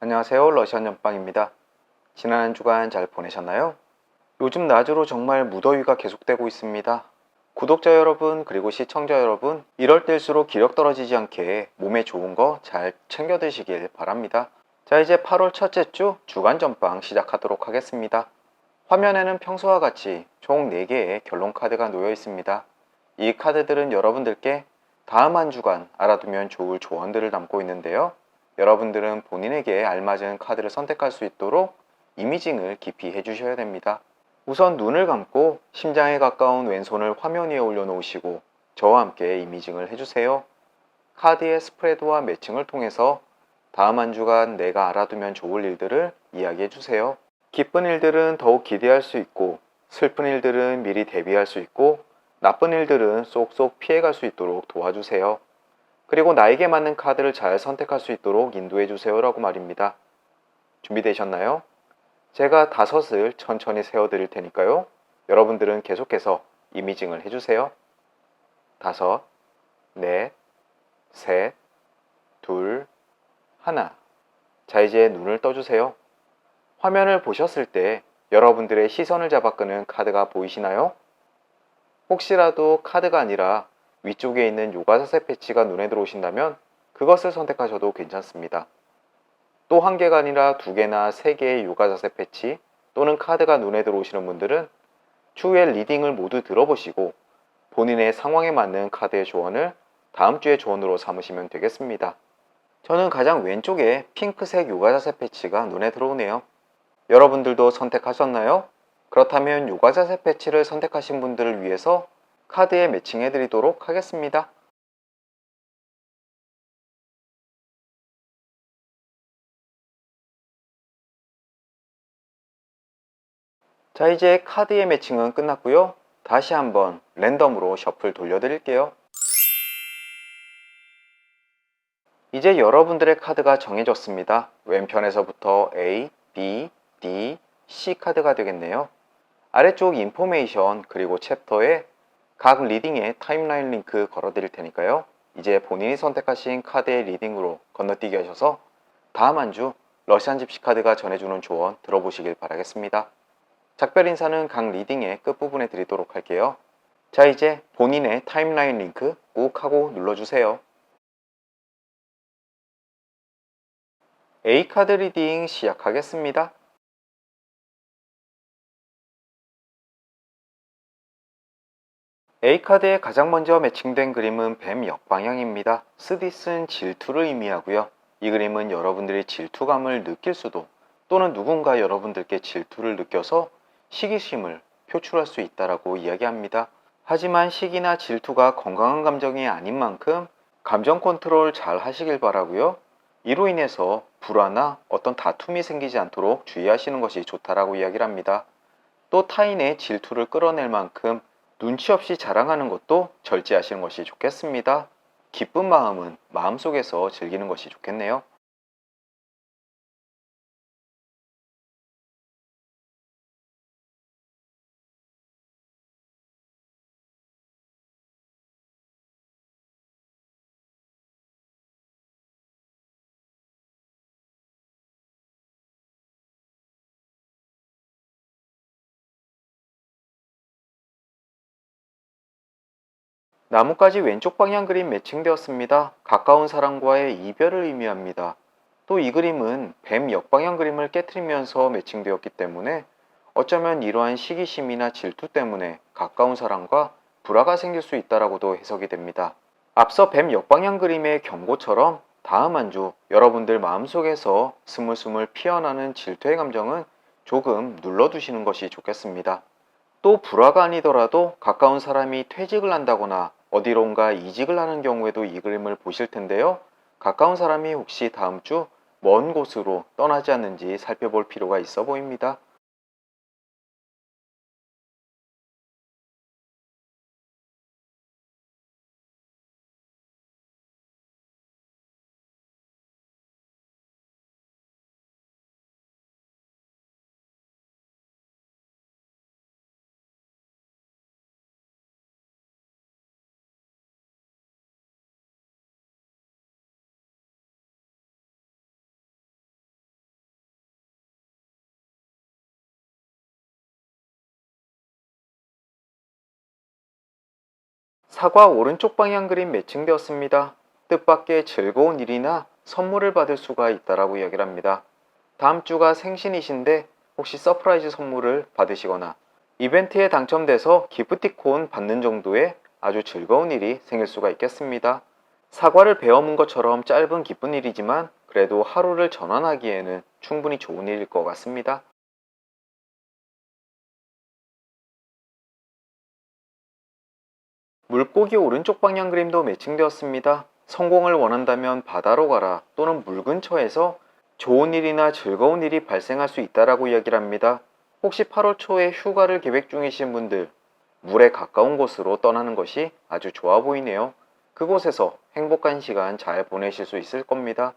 안녕하세요. 러시안 연빵입니다. 지난 한 주간 잘 보내셨나요? 요즘 낮으로 정말 무더위가 계속되고 있습니다. 구독자 여러분 그리고 시청자 여러분, 이럴 때일수록 기력 떨어지지 않게 몸에 좋은 거 잘 챙겨 드시길 바랍니다. 자, 이제 8월 첫째 주 주간 전빵 시작하도록 하겠습니다. 화면에는 평소와 같이 총 4개의 결론 카드가 놓여 있습니다. 이 카드들은 여러분들께 다음 한 주간 알아두면 좋을 조언들을 담고 있는데요. 여러분들은 본인에게 알맞은 카드를 선택할 수 있도록 이미징을 깊이 해주셔야 됩니다. 우선 눈을 감고 심장에 가까운 왼손을 화면 위에 올려놓으시고 저와 함께 이미징을 해주세요. 카드의 스프레드와 매칭을 통해서 다음 한 주간 내가 알아두면 좋을 일들을 이야기해주세요. 기쁜 일들은 더욱 기대할 수 있고, 슬픈 일들은 미리 대비할 수 있고, 나쁜 일들은 쏙쏙 피해갈 수 있도록 도와주세요. 그리고 나에게 맞는 카드를 잘 선택할 수 있도록 인도해주세요 라고 말입니다. 준비되셨나요? 제가 5을 천천히 세워드릴 테니까요. 여러분들은 계속해서 이미징을 해주세요. 5, 넷, 셋, 둘, 하나. 자, 이제 눈을 떠주세요. 화면을 보셨을 때 여러분들의 시선을 잡아 끄는 카드가 보이시나요? 혹시라도 카드가 아니라 위쪽에 있는 요가자세 패치가 눈에 들어오신다면 그것을 선택하셔도 괜찮습니다. 또 1개가 아니라 2개나 3개의 요가자세 패치 또는 카드가 눈에 들어오시는 분들은 추후에 리딩을 모두 들어보시고 본인의 상황에 맞는 카드의 조언을 다음 주의 조언으로 삼으시면 되겠습니다. 저는 가장 왼쪽에 핑크색 요가자세 패치가 눈에 들어오네요. 여러분들도 선택하셨나요? 그렇다면 요가자세 패치를 선택하신 분들을 위해서 카드에 매칭해 드리도록 하겠습니다. 자, 이제 카드의 매칭은 끝났고요. 다시 한번 랜덤으로 셔플 돌려드릴게요. 이제 여러분들의 카드가 정해졌습니다. 왼편에서부터 A, B, D, C 카드가 되겠네요. 아래쪽 인포메이션 그리고 챕터에 각 리딩의 타임라인 링크 걸어드릴 테니까요. 이제 본인이 선택하신 카드의 리딩으로 건너뛰기 하셔서 다음 한 주 러시안 집시 카드가 전해주는 조언 들어보시길 바라겠습니다. 작별 인사는 각 리딩의 끝부분에 드리도록 할게요. 자, 이제 본인의 타임라인 링크 꾹 하고 눌러주세요. A카드 리딩 시작하겠습니다. A카드에 가장 먼저 매칭된 그림은 뱀 역방향입니다. 스디스는 질투를 의미하고요. 이 그림은 여러분들이 질투감을 느낄 수도 또는 누군가 여러분들께 질투를 느껴서 시기심을 표출할 수 있다고 이야기합니다. 하지만 시기나 질투가 건강한 감정이 아닌 만큼 감정 컨트롤 잘 하시길 바라고요. 이로 인해서 불화나 어떤 다툼이 생기지 않도록 주의하시는 것이 좋다라고 이야기를 합니다. 또 타인의 질투를 끌어낼 만큼 눈치 없이 자랑하는 것도 절제하시는 것이 좋겠습니다. 기쁜 마음은 마음속에서 즐기는 것이 좋겠네요. 나뭇가지 왼쪽 방향 그림 매칭되었습니다. 가까운 사람과의 이별을 의미합니다. 또 이 그림은 뱀 역방향 그림을 깨트리면서 매칭되었기 때문에 어쩌면 이러한 시기심이나 질투 때문에 가까운 사람과 불화가 생길 수 있다라고도 해석이 됩니다. 앞서 뱀 역방향 그림의 경고처럼 다음 한 주 여러분들 마음속에서 스물스물 피어나는 질투의 감정은 조금 눌러두시는 것이 좋겠습니다. 또 불화가 아니더라도 가까운 사람이 퇴직을 한다거나 어디론가 이직을 하는 경우에도 이 그림을 보실 텐데요. 가까운 사람이 혹시 다음 주 먼 곳으로 떠나지 않는지 살펴볼 필요가 있어 보입니다. 사과 오른쪽 방향 그림 매칭되었습니다. 뜻밖의 즐거운 일이나 선물을 받을 수가 있다라고 이야기를 합니다. 다음 주가 생신이신데 혹시 서프라이즈 선물을 받으시거나 이벤트에 당첨돼서 기프티콘 받는 정도의 아주 즐거운 일이 생길 수가 있겠습니다. 사과를 베어 문 것처럼 짧은 기쁜 일이지만 그래도 하루를 전환하기에는 충분히 좋은 일일 것 같습니다. 물고기 오른쪽 방향 그림도 매칭되었습니다. 성공을 원한다면 바다로 가라 또는 물 근처에서 좋은 일이나 즐거운 일이 발생할 수 있다라고 이야기를 합니다. 혹시 8월 초에 휴가를 계획 중이신 분들, 물에 가까운 곳으로 떠나는 것이 아주 좋아 보이네요. 그곳에서 행복한 시간 잘 보내실 수 있을 겁니다.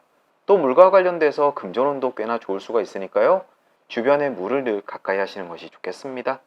또 물과 관련돼서 금전운도 꽤나 좋을 수가 있으니까요. 주변에 물을 늘 가까이 하시는 것이 좋겠습니다.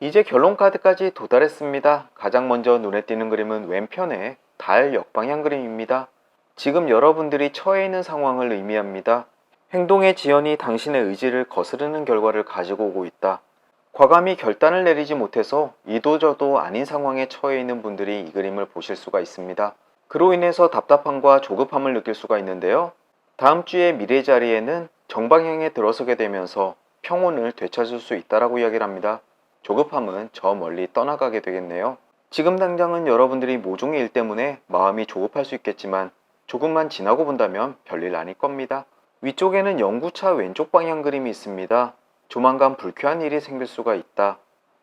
이제 결론 카드까지 도달했습니다. 가장 먼저 눈에 띄는 그림은 왼편의 달 역방향 그림입니다. 지금 여러분들이 처해 있는 상황을 의미합니다. 행동의 지연이 당신의 의지를 거스르는 결과를 가지고 오고 있다. 과감히 결단을 내리지 못해서 이도저도 아닌 상황에 처해 있는 분들이 이 그림을 보실 수가 있습니다. 그로 인해서 답답함과 조급함을 느낄 수가 있는데요. 다음 주에 미래 자리에는 정방향에 들어서게 되면서 평온을 되찾을 수 있다라고 이야기를 합니다. 조급함은 저 멀리 떠나가게 되겠네요. 지금 당장은 여러분들이 모종의 일 때문에 마음이 조급할 수 있겠지만 조금만 지나고 본다면 별일 아닐 겁니다. 위쪽에는 연구차 왼쪽 방향 그림이 있습니다. 조만간 불쾌한 일이 생길 수가 있다.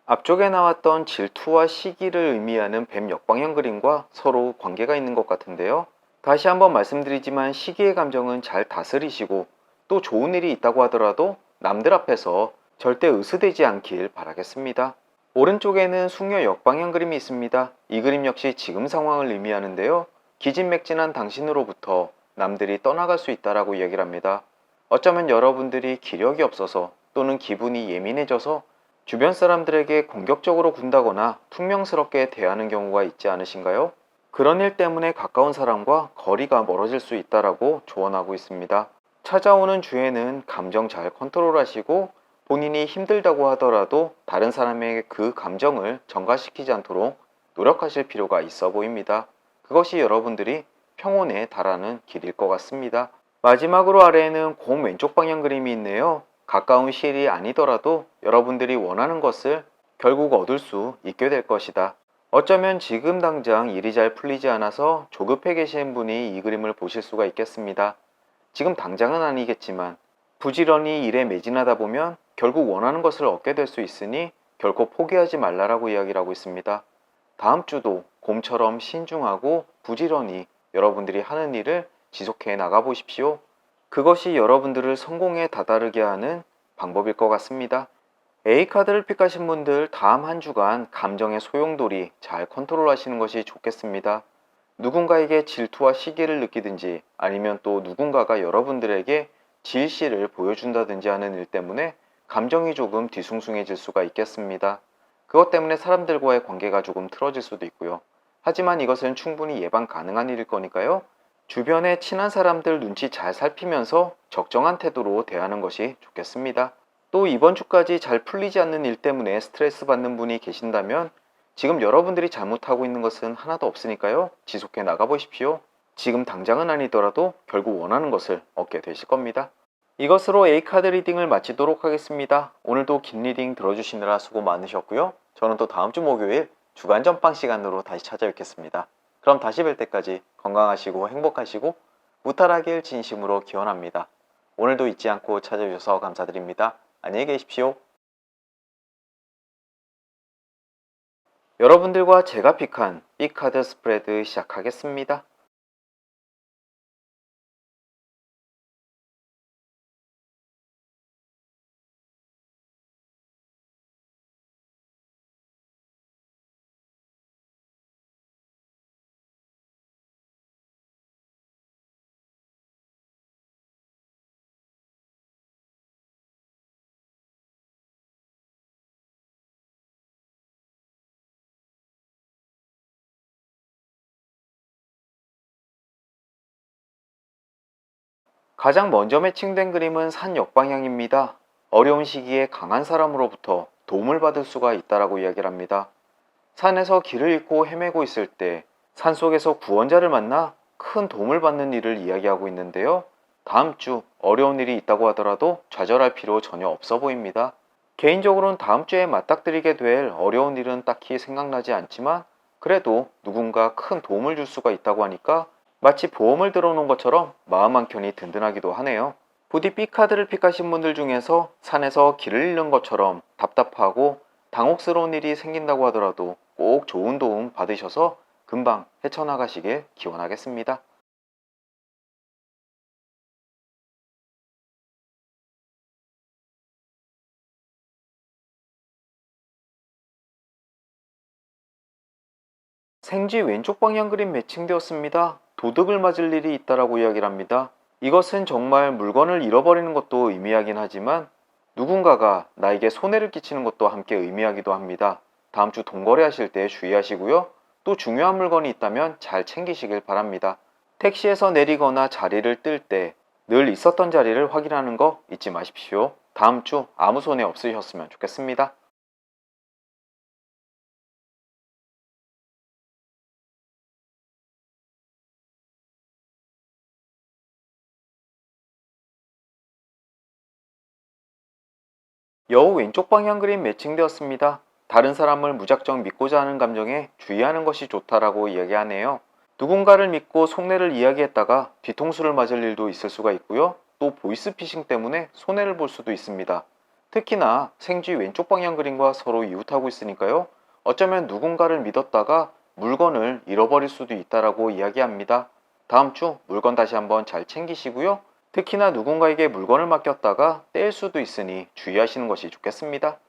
앞쪽에 나왔던 질투와 시기를 의미하는 뱀 역방향 그림과 서로 관계가 있는 것 같은데요. 다시 한번 말씀드리지만 시기의 감정은 잘 다스리시고 또 좋은 일이 있다고 하더라도 남들 앞에서 절대 으스대지 않길 바라겠습니다. 오른쪽에는 숙녀 역방향 그림이 있습니다. 이 그림 역시 지금 상황을 의미하는데요. 기진맥진한 당신으로부터 남들이 떠나갈 수 있다라고 이야기를 합니다. 어쩌면 여러분들이 기력이 없어서 또는 기분이 예민해져서 주변 사람들에게 공격적으로 군다거나 퉁명스럽게 대하는 경우가 있지 않으신가요? 그런 일 때문에 가까운 사람과 거리가 멀어질 수 있다라고 조언하고 있습니다. 찾아오는 주에는 감정 잘 컨트롤하시고 본인이 힘들다고 하더라도 다른 사람에게 그 감정을 전가시키지 않도록 노력하실 필요가 있어 보입니다. 그것이 여러분들이 평온에 달하는 길일 것 같습니다. 마지막으로 아래에는 곰 왼쪽 방향 그림이 있네요. 가까운 시일이 아니더라도 여러분들이 원하는 것을 결국 얻을 수 있게 될 것이다. 어쩌면 지금 당장 일이 잘 풀리지 않아서 조급해 계신 분이 이 그림을 보실 수가 있겠습니다. 지금 당장은 아니겠지만 부지런히 일에 매진하다 보면 결국 원하는 것을 얻게 될 수 있으니 결코 포기하지 말라라고 이야기를 하고 있습니다. 다음 주도 곰처럼 신중하고 부지런히 여러분들이 하는 일을 지속해 나가 보십시오. 그것이 여러분들을 성공에 다다르게 하는 방법일 것 같습니다. A카드를 픽하신 분들 다음 한 주간 감정의 소용돌이 잘 컨트롤하시는 것이 좋겠습니다. 누군가에게 질투와 시기를 느끼든지 아니면 또 누군가가 여러분들에게 지시를 보여준다든지 하는 일 때문에 감정이 조금 뒤숭숭해질 수가 있겠습니다. 그것 때문에 사람들과의 관계가 조금 틀어질 수도 있고요. 하지만 이것은 충분히 예방 가능한 일일 거니까요. 주변에 친한 사람들 눈치 잘 살피면서 적정한 태도로 대하는 것이 좋겠습니다. 또 이번 주까지 잘 풀리지 않는 일 때문에 스트레스 받는 분이 계신다면 지금 여러분들이 잘못하고 있는 것은 하나도 없으니까요. 지속해 나가보십시오. 지금 당장은 아니더라도 결국 원하는 것을 얻게 되실 겁니다. 이것으로 A카드 리딩을 마치도록 하겠습니다. 오늘도 긴 리딩 들어주시느라 수고 많으셨고요. 저는 또 다음 주 목요일 주간 전빵 시간으로 다시 찾아뵙겠습니다. 그럼 다시 뵐 때까지 건강하시고 행복하시고 무탈하길 진심으로 기원합니다. 오늘도 잊지 않고 찾아주셔서 감사드립니다. 안녕히 계십시오. 여러분들과 제가 픽한 B카드 스프레드 시작하겠습니다. 가장 먼저 매칭된 그림은 산 역방향입니다. 어려운 시기에 강한 사람으로부터 도움을 받을 수가 있다라고 이야기를 합니다. 산에서 길을 잃고 헤매고 있을 때 산속에서 구원자를 만나 큰 도움을 받는 일을 이야기하고 있는데요. 다음 주 어려운 일이 있다고 하더라도 좌절할 필요 전혀 없어 보입니다. 개인적으로는 다음 주에 맞닥뜨리게 될 어려운 일은 딱히 생각나지 않지만 그래도 누군가 큰 도움을 줄 수가 있다고 하니까 마치 보험을 들어놓은 것처럼 마음 한켠이 든든하기도 하네요. 부디 B카드를 픽하신 분들 중에서 산에서 길을 잃는 것처럼 답답하고 당혹스러운 일이 생긴다고 하더라도 꼭 좋은 도움 받으셔서 금방 헤쳐나가시길 기원하겠습니다. 생쥐 왼쪽 방향 그림 매칭되었습니다. 도둑을 맞을 일이 있다라고 이야기를 합니다. 이것은 정말 물건을 잃어버리는 것도 의미하긴 하지만 누군가가 나에게 손해를 끼치는 것도 함께 의미하기도 합니다. 다음 주 돈거래 하실 때 주의하시고요. 또 중요한 물건이 있다면 잘 챙기시길 바랍니다. 택시에서 내리거나 자리를 뜰 때 늘 있었던 자리를 확인하는 거 잊지 마십시오. 다음 주 아무 손해 없으셨으면 좋겠습니다. 여우 왼쪽 방향 그림 매칭되었습니다. 다른 사람을 무작정 믿고자 하는 감정에 주의하는 것이 좋다라고 이야기하네요. 누군가를 믿고 속내를 이야기했다가 뒤통수를 맞을 일도 있을 수가 있고요. 또 보이스피싱 때문에 손해를 볼 수도 있습니다. 특히나 생쥐 왼쪽 방향 그림과 서로 이웃하고 있으니까요. 어쩌면 누군가를 믿었다가 물건을 잃어버릴 수도 있다라고 이야기합니다. 다음 주 물건 다시 한번 잘 챙기시고요. 특히나 누군가에게 물건을 맡겼다가 떼일 수도 있으니 주의하시는 것이 좋겠습니다.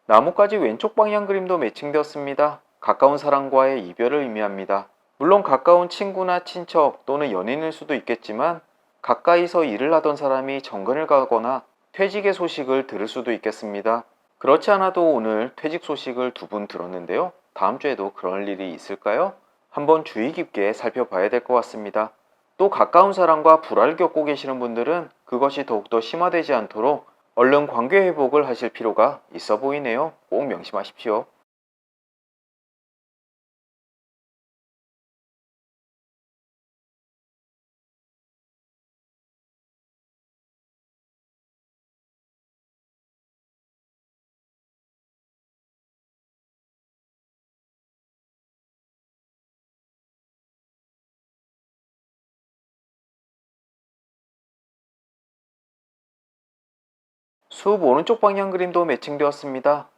나뭇가지 왼쪽 방향 그림도 매칭되었습니다. 가까운 사람과의 이별을 의미합니다. 물론 가까운 친구나 친척 또는 연인일 수도 있겠지만 가까이서 일을 하던 사람이 정근을 가거나 퇴직의 소식을 들을 수도 있겠습니다. 그렇지 않아도 오늘 퇴직 소식을 두 분 들었는데요. 다음 주에도 그럴 일이 있을까요? 한번 주의 깊게 살펴봐야 될 것 같습니다. 또 가까운 사람과 불화를 겪고 계시는 분들은 그것이 더욱더 심화되지 않도록 얼른 관계 회복을 하실 필요가 있어 보이네요. 꼭 명심하십시오. 숲 오른쪽 방향 그림도 매칭되었습니다.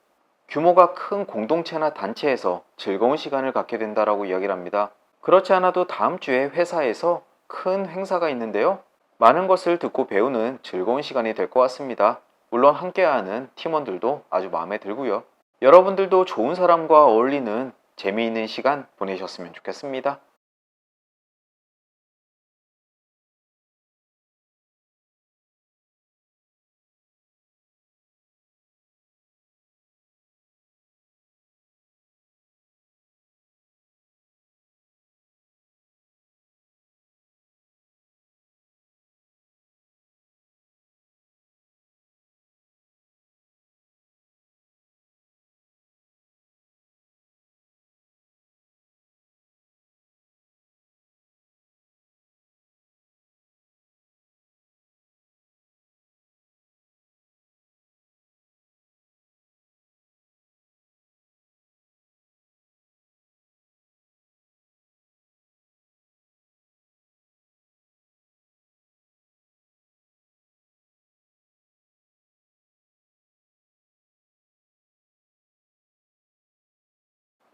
규모가 큰 공동체나 단체에서 즐거운 시간을 갖게 된다라고 이야기를 합니다. 그렇지 않아도 다음 주에 회사에서 큰 행사가 있는데요. 많은 것을 듣고 배우는 즐거운 시간이 될 것 같습니다. 물론 함께하는 팀원들도 아주 마음에 들고요. 여러분들도 좋은 사람과 어울리는 재미있는 시간 보내셨으면 좋겠습니다.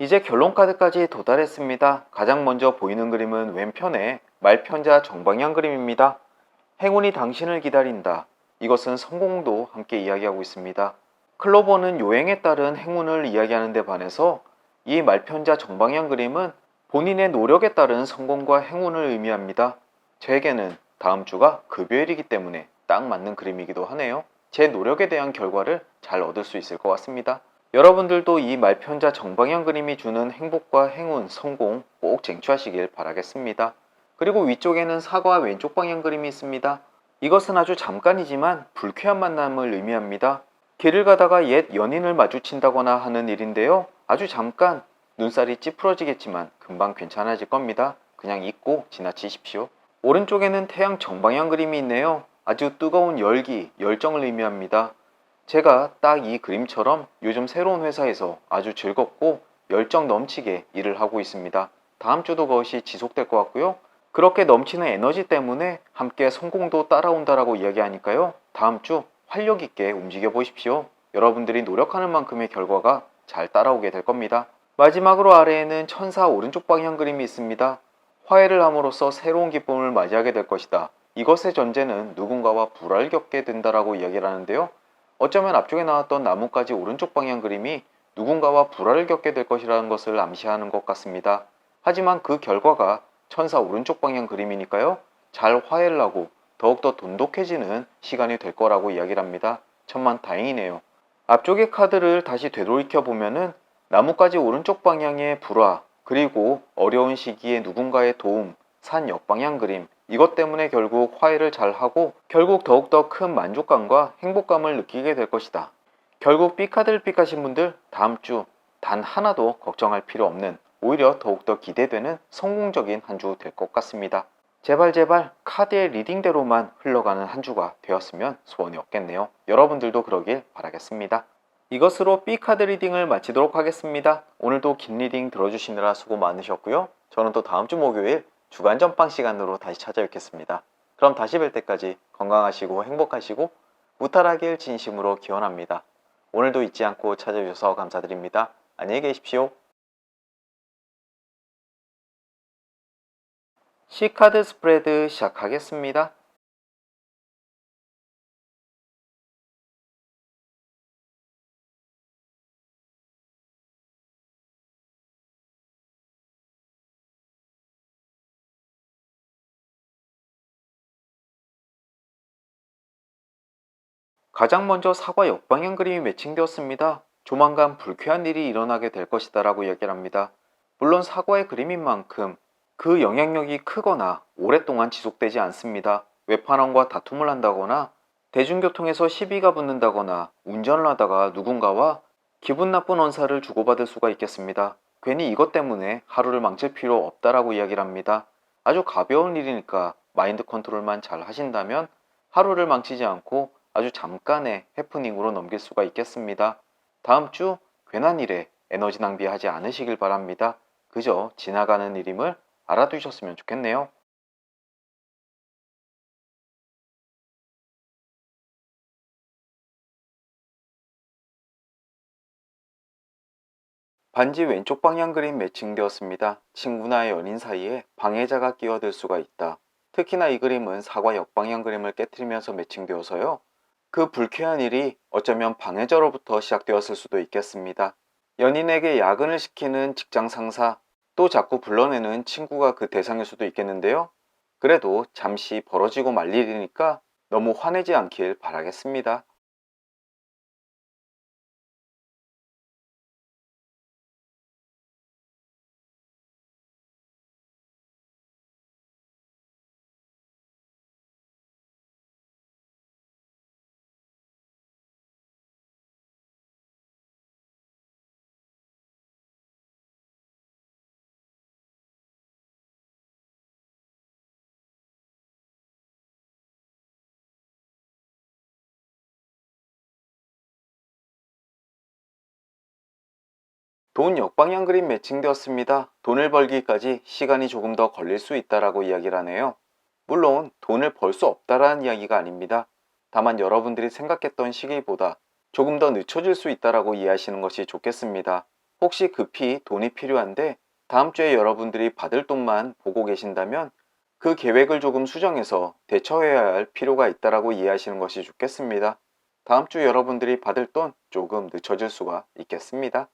이제 결론 카드까지 도달했습니다. 가장 먼저 보이는 그림은 왼편의 말편자 정방향 그림입니다. 행운이 당신을 기다린다. 이것은 성공도 함께 이야기하고 있습니다. 클로버는 요행에 따른 행운을 이야기하는 데 반해서 이 말편자 정방향 그림은 본인의 노력에 따른 성공과 행운을 의미합니다. 저에게는 다음 주가 급여일이기 때문에 딱 맞는 그림이기도 하네요. 제 노력에 대한 결과를 잘 얻을 수 있을 것 같습니다. 여러분들도 이 말편자 정방향 그림이 주는 행복과 행운, 성공 꼭 쟁취하시길 바라겠습니다. 그리고 위쪽에는 사과 왼쪽 방향 그림이 있습니다. 이것은 아주 잠깐이지만 불쾌한 만남을 의미합니다. 길을 가다가 옛 연인을 마주친다거나 하는 일인데요. 아주 잠깐 눈살이 찌푸러지겠지만 금방 괜찮아질 겁니다. 그냥 잊고 지나치십시오. 오른쪽에는 태양 정방향 그림이 있네요. 아주 뜨거운 열기, 열정을 의미합니다. 제가 딱 이 그림처럼 요즘 새로운 회사에서 아주 즐겁고 열정 넘치게 일을 하고 있습니다. 다음 주도 그것이 지속될 것 같고요. 그렇게 넘치는 에너지 때문에 함께 성공도 따라온다라고 이야기하니까요. 다음 주 활력 있게 움직여 보십시오. 여러분들이 노력하는 만큼의 결과가 잘 따라오게 될 겁니다. 마지막으로 아래에는 천사 오른쪽 방향 그림이 있습니다. 화해를 함으로써 새로운 기쁨을 맞이하게 될 것이다. 이것의 전제는 누군가와 불화를 겪게 된다라고 이야기를 하는데요. 어쩌면 앞쪽에 나왔던 나뭇가지 오른쪽 방향 그림이 누군가와 불화를 겪게 될 것이라는 것을 암시하는 것 같습니다. 하지만 그 결과가 천사 오른쪽 방향 그림이니까요. 잘 화해를 하고 더욱더 돈독해지는 시간이 될 거라고 이야기를 합니다. 천만 다행이네요. 앞쪽의 카드를 다시 되돌이켜 보면은 나뭇가지 오른쪽 방향의 불화, 그리고 어려운 시기에 누군가의 도움, 산 역방향 그림, 이것 때문에 결국 화해를 잘하고 결국 더욱더 큰 만족감과 행복감을 느끼게 될 것이다. 결국 B카드를 픽하신 분들 다음 주 단 하나도 걱정할 필요 없는, 오히려 더욱더 기대되는 성공적인 한 주 될 것 같습니다. 제발 카드의 리딩대로만 흘러가는 한 주가 되었으면 소원이 없겠네요. 여러분들도 그러길 바라겠습니다. 이것으로 B카드 리딩을 마치도록 하겠습니다. 오늘도 긴 리딩 들어주시느라 수고 많으셨고요. 저는 또 다음 주 목요일 주간 전빵 시간으로 다시 찾아뵙겠습니다. 그럼 다시 뵐 때까지 건강하시고 행복하시고 무탈하길 진심으로 기원합니다. 오늘도 잊지 않고 찾아주셔서 감사드립니다. 안녕히 계십시오. C카드 스프레드 시작하겠습니다. 가장 먼저 사과 역방향 그림이 매칭되었습니다. 조만간 불쾌한 일이 일어나게 될 것이다 라고 이야기를 합니다. 물론 사과의 그림인 만큼 그 영향력이 크거나 오랫동안 지속되지 않습니다. 외판원과 다툼을 한다거나 대중교통에서 시비가 붙는다거나 운전을 하다가 누군가와 기분 나쁜 언사를 주고받을 수가 있겠습니다. 괜히 이것 때문에 하루를 망칠 필요 없다라고 이야기를 합니다. 아주 가벼운 일이니까 마인드 컨트롤만 잘 하신다면 하루를 망치지 않고 아주 잠깐의 해프닝으로 넘길 수가 있겠습니다. 다음 주 괜한 일에 에너지 낭비하지 않으시길 바랍니다. 그저 지나가는 일임을 알아두셨으면 좋겠네요. 반지 왼쪽 방향 그림 매칭되었습니다. 친구나 연인 사이에 방해자가 끼어들 수가 있다. 특히나 이 그림은 사과 역방향 그림을 깨뜨리면서 매칭되어서요. 그 불쾌한 일이 어쩌면 방해자로부터 시작되었을 수도 있겠습니다. 연인에게 야근을 시키는 직장 상사, 또 자꾸 불러내는 친구가 그 대상일 수도 있겠는데요. 그래도 잠시 벌어지고 말 일이니까 너무 화내지 않길 바라겠습니다. 돈 역방향 그림 매칭되었습니다. 돈을 벌기까지 시간이 조금 더 걸릴 수 있다라고 이야기를 하네요. 물론 돈을 벌 수 없다라는 이야기가 아닙니다. 다만 여러분들이 생각했던 시기보다 조금 더 늦춰질 수 있다라고 이해하시는 것이 좋겠습니다. 혹시 급히 돈이 필요한데 다음 주에 여러분들이 받을 돈만 보고 계신다면 그 계획을 조금 수정해서 대처해야 할 필요가 있다라고 이해하시는 것이 좋겠습니다. 다음 주 여러분들이 받을 돈 조금 늦춰질 수가 있겠습니다.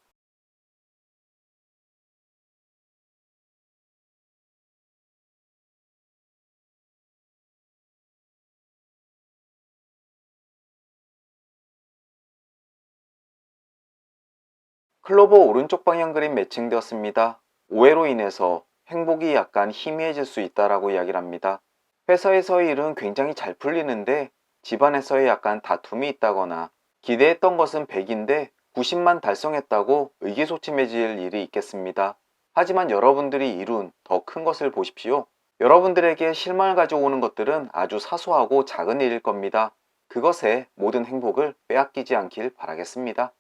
클로버 오른쪽 방향 그림 매칭되었습니다. 오해로 인해서 행복이 약간 희미해질 수 있다라고 이야기를 합니다. 회사에서의 일은 굉장히 잘 풀리는데 집안에서의 약간 다툼이 있다거나 기대했던 것은 100인데 90만 달성했다고 의기소침해질 일이 있겠습니다. 하지만 여러분들이 이룬 더 큰 것을 보십시오. 여러분들에게 실망을 가져오는 것들은 아주 사소하고 작은 일일 겁니다. 그것에 모든 행복을 빼앗기지 않길 바라겠습니다.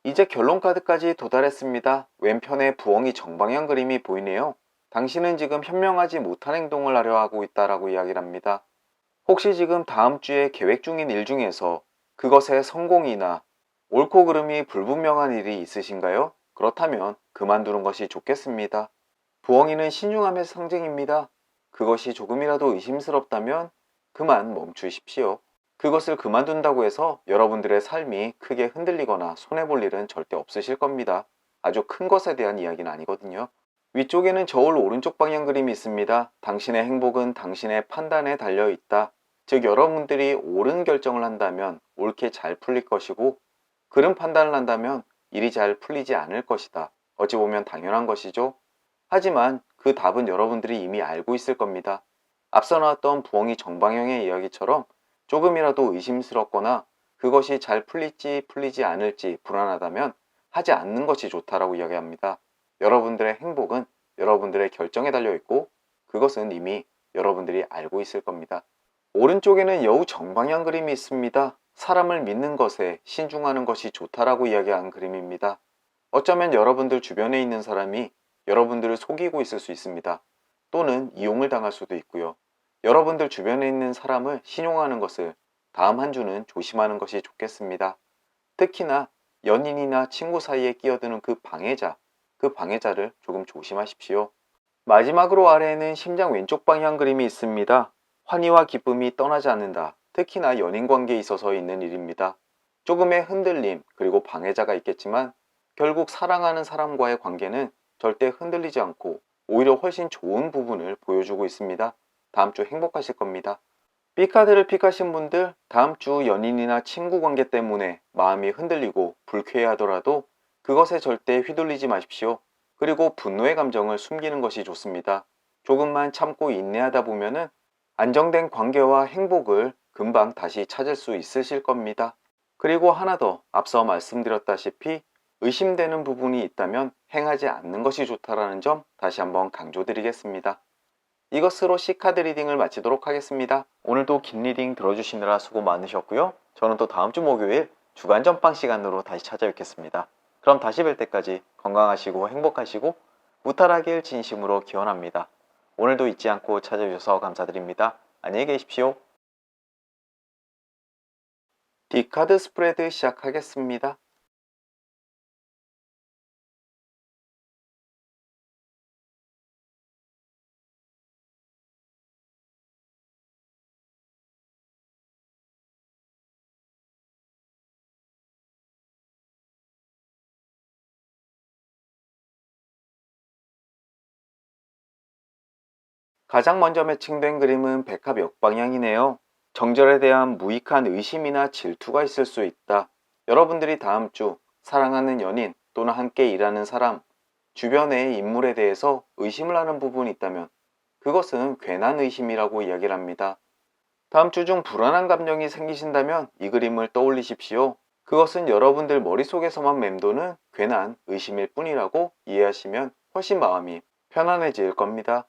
이제 결론 카드까지 도달했습니다. 왼편에 부엉이 정방향 그림이 보이네요. 당신은 지금 현명하지 못한 행동을 하려 하고 있다라고 이야기를 합니다. 혹시 지금 다음 주에 계획 중인 일 중에서 그것의 성공이나 옳고 그름이 불분명한 일이 있으신가요? 그렇다면 그만두는 것이 좋겠습니다. 부엉이는 신중함의 상징입니다. 그것이 조금이라도 의심스럽다면 그만 멈추십시오. 그것을 그만둔다고 해서 여러분들의 삶이 크게 흔들리거나 손해볼 일은 절대 없으실 겁니다. 아주 큰 것에 대한 이야기는 아니거든요. 위쪽에는 저울 오른쪽 방향 그림이 있습니다. 당신의 행복은 당신의 판단에 달려 있다. 즉 여러분들이 옳은 결정을 한다면 옳게 잘 풀릴 것이고 그른 판단을 한다면 일이 잘 풀리지 않을 것이다. 어찌 보면 당연한 것이죠. 하지만 그 답은 여러분들이 이미 알고 있을 겁니다. 앞서 나왔던 부엉이 정방향의 이야기처럼 조금이라도 의심스럽거나 그것이 잘 풀릴지 풀리지 않을지 불안하다면 하지 않는 것이 좋다라고 이야기합니다. 여러분들의 행복은 여러분들의 결정에 달려 있고 그것은 이미 여러분들이 알고 있을 겁니다. 오른쪽에는 여우 정방향 그림이 있습니다. 사람을 믿는 것에 신중하는 것이 좋다라고 이야기한 그림입니다. 어쩌면 여러분들 주변에 있는 사람이 여러분들을 속이고 있을 수 있습니다. 또는 이용을 당할 수도 있고요. 여러분들 주변에 있는 사람을 신용하는 것을 다음 한 주는 조심하는 것이 좋겠습니다. 특히나 연인이나 친구 사이에 끼어드는 그 방해자를 조금 조심하십시오. 마지막으로 아래에는 심장 왼쪽 방향 그림이 있습니다. 환희와 기쁨이 떠나지 않는다. 특히나 연인 관계에 있어서 있는 일입니다. 조금의 흔들림 그리고 방해자가 있겠지만 결국 사랑하는 사람과의 관계는 절대 흔들리지 않고 오히려 훨씬 좋은 부분을 보여주고 있습니다. 다음 주 행복하실 겁니다. B카드를 픽하신 분들 다음 주 연인이나 친구 관계 때문에 마음이 흔들리고 불쾌해하더라도 그것에 절대 휘둘리지 마십시오. 그리고 분노의 감정을 숨기는 것이 좋습니다. 조금만 참고 인내하다 보면은 안정된 관계와 행복을 금방 다시 찾을 수 있으실 겁니다. 그리고 하나 더 앞서 말씀드렸다시피 의심되는 부분이 있다면 행하지 않는 것이 좋다라는 점 다시 한번 강조드리겠습니다. 이것으로 C카드 리딩을 마치도록 하겠습니다. 오늘도 긴 리딩 들어주시느라 수고 많으셨고요. 저는 또 다음 주 목요일 주간 전빵 시간으로 다시 찾아뵙겠습니다. 그럼 다시 뵐 때까지 건강하시고 행복하시고 무탈하길 진심으로 기원합니다. 오늘도 잊지 않고 찾아주셔서 감사드립니다. 안녕히 계십시오. D카드 스프레드 시작하겠습니다. 가장 먼저 매칭된 그림은 백합 역방향이네요. 정절에 대한 무익한 의심이나 질투가 있을 수 있다. 여러분들이 다음 주 사랑하는 연인 또는 함께 일하는 사람, 주변의 인물에 대해서 의심을 하는 부분이 있다면 그것은 괜한 의심이라고 이야기를 합니다. 다음 주 중 불안한 감정이 생기신다면 이 그림을 떠올리십시오. 그것은 여러분들 머릿속에서만 맴도는 괜한 의심일 뿐이라고 이해하시면 훨씬 마음이 편안해질 겁니다.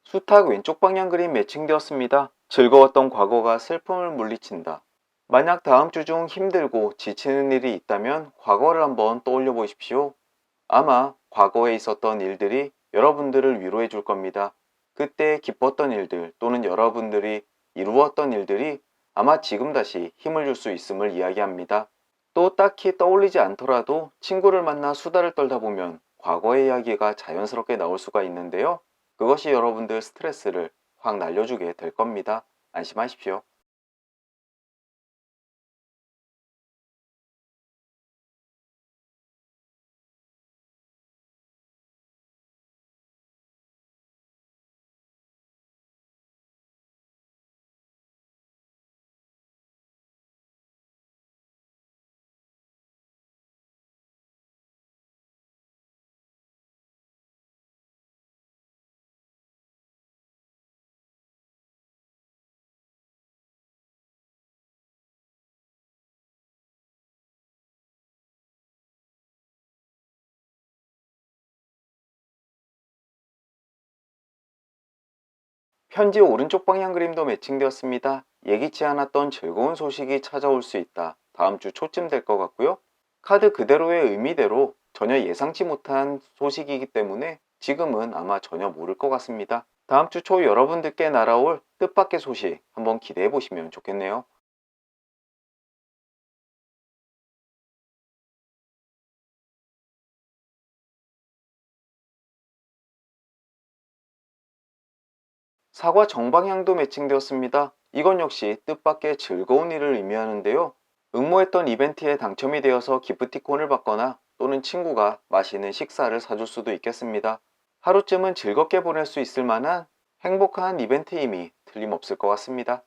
수탉 왼쪽 방향 그림 매칭되었습니다. 즐거웠던 과거가 슬픔을 물리친다. 만약 다음 주 중 힘들고 지치는 일이 있다면 과거를 한번 떠올려 보십시오. 아마 과거에 있었던 일들이 여러분들을 위로해 줄 겁니다. 그때 기뻤던 일들 또는 여러분들이 이루었던 일들이 아마 지금 다시 힘을 줄 수 있음을 이야기합니다. 또 딱히 떠올리지 않더라도 친구를 만나 수다를 떨다 보면 과거의 이야기가 자연스럽게 나올 수가 있는데요. 그것이 여러분들 스트레스를 확 날려주게 될 겁니다. 안심하십시오. 편지 오른쪽 방향 그림도 매칭되었습니다. 예기치 않았던 즐거운 소식이 찾아올 수 있다. 다음 주 초쯤 될 것 같고요. 카드 그대로의 의미대로 전혀 예상치 못한 소식이기 때문에 지금은 아마 전혀 모를 것 같습니다. 다음 주 초 여러분들께 날아올 뜻밖의 소식 한번 기대해 보시면 좋겠네요. 사과 정방향도 매칭되었습니다. 이건 역시 뜻밖의 즐거운 일을 의미하는데요. 응모했던 이벤트에 당첨이 되어서 기프티콘을 받거나 또는 친구가 맛있는 식사를 사줄 수도 있겠습니다. 하루쯤은 즐겁게 보낼 수 있을 만한 행복한 이벤트임이 틀림없을 것 같습니다.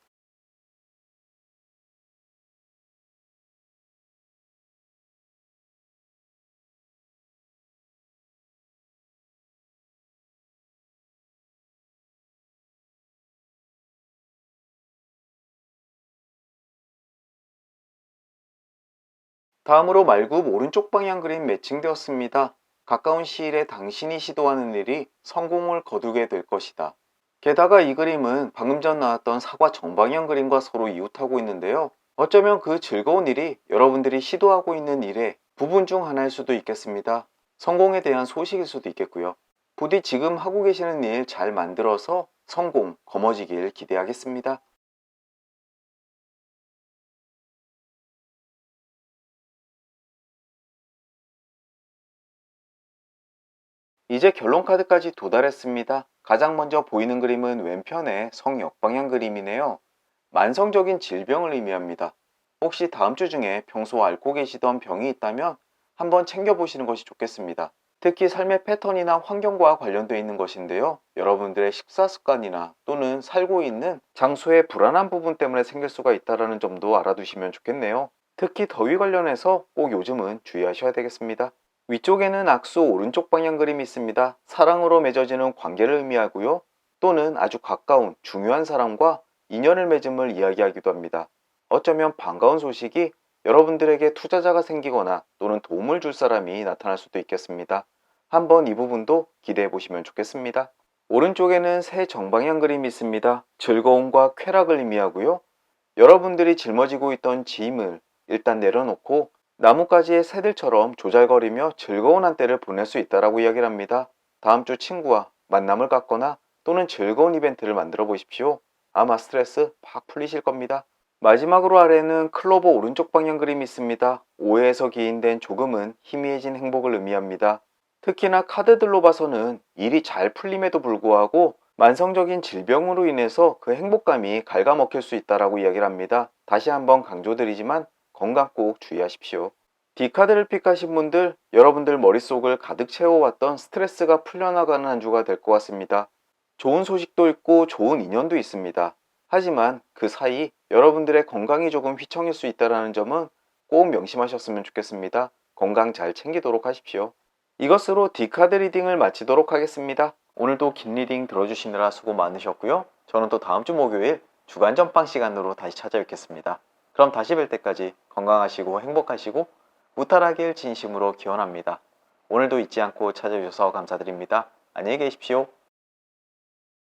다음으로 말굽 오른쪽 방향 그림 매칭되었습니다. 가까운 시일에 당신이 시도하는 일이 성공을 거두게 될 것이다. 게다가 이 그림은 방금 전 나왔던 사과 정방향 그림과 서로 이웃하고 있는데요. 어쩌면 그 즐거운 일이 여러분들이 시도하고 있는 일의 부분 중 하나일 수도 있겠습니다. 성공에 대한 소식일 수도 있겠고요. 부디 지금 하고 계시는 일 잘 만들어서 성공, 거머쥐길 기대하겠습니다. 이제 결론 카드까지 도달했습니다. 가장 먼저 보이는 그림은 왼편의 성역방향 그림이네요. 만성적인 질병을 의미합니다. 혹시 다음 주 중에 평소 앓고 계시던 병이 있다면 한번 챙겨보시는 것이 좋겠습니다. 특히 삶의 패턴이나 환경과 관련되어 있는 것인데요. 여러분들의 식사 습관이나 또는 살고 있는 장소의 불안한 부분 때문에 생길 수가 있다는 점도 알아두시면 좋겠네요. 특히 더위 관련해서 꼭 요즘은 주의하셔야 되겠습니다. 위쪽에는 악수 오른쪽 방향 그림이 있습니다. 사랑으로 맺어지는 관계를 의미하고요. 또는 아주 가까운 중요한 사람과 인연을 맺음을 이야기하기도 합니다. 어쩌면 반가운 소식이 여러분들에게 투자자가 생기거나 또는 도움을 줄 사람이 나타날 수도 있겠습니다. 한번 이 부분도 기대해 보시면 좋겠습니다. 오른쪽에는 새 정방향 그림이 있습니다. 즐거움과 쾌락을 의미하고요. 여러분들이 짊어지고 있던 짐을 일단 내려놓고 나뭇가지의 새들처럼 조잘거리며 즐거운 한때를 보낼 수 있다라고 이야기를 합니다. 다음 주 친구와 만남을 갖거나 또는 즐거운 이벤트를 만들어 보십시오. 아마 스트레스 팍 풀리실 겁니다. 마지막으로 아래는 클로버 오른쪽 방향 그림이 있습니다. 오해에서 기인된 조금은 희미해진 행복을 의미합니다. 특히나 카드들로 봐서는 일이 잘 풀림에도 불구하고 만성적인 질병으로 인해서 그 행복감이 갉아먹힐 수 있다라고 이야기를 합니다. 다시 한번 강조드리지만 건강 꼭 주의하십시오. D카드를 픽하신 분들, 여러분들 머릿속을 가득 채워왔던 스트레스가 풀려나가는 한 주가 될 것 같습니다. 좋은 소식도 있고 좋은 인연도 있습니다. 하지만 그 사이 여러분들의 건강이 조금 휘청일 수 있다는 점은 꼭 명심하셨으면 좋겠습니다. 건강 잘 챙기도록 하십시오. 이것으로 D카드 리딩을 마치도록 하겠습니다. 오늘도 긴 리딩 들어주시느라 수고 많으셨고요. 저는 또 다음 주 목요일 주간 전빵 시간으로 다시 찾아뵙겠습니다. 그럼 다시 뵐 때까지 건강하시고 행복하시고 무탈하길 진심으로 기원합니다. 오늘도 잊지 않고 찾아주셔서 감사드립니다. 안녕히 계십시오.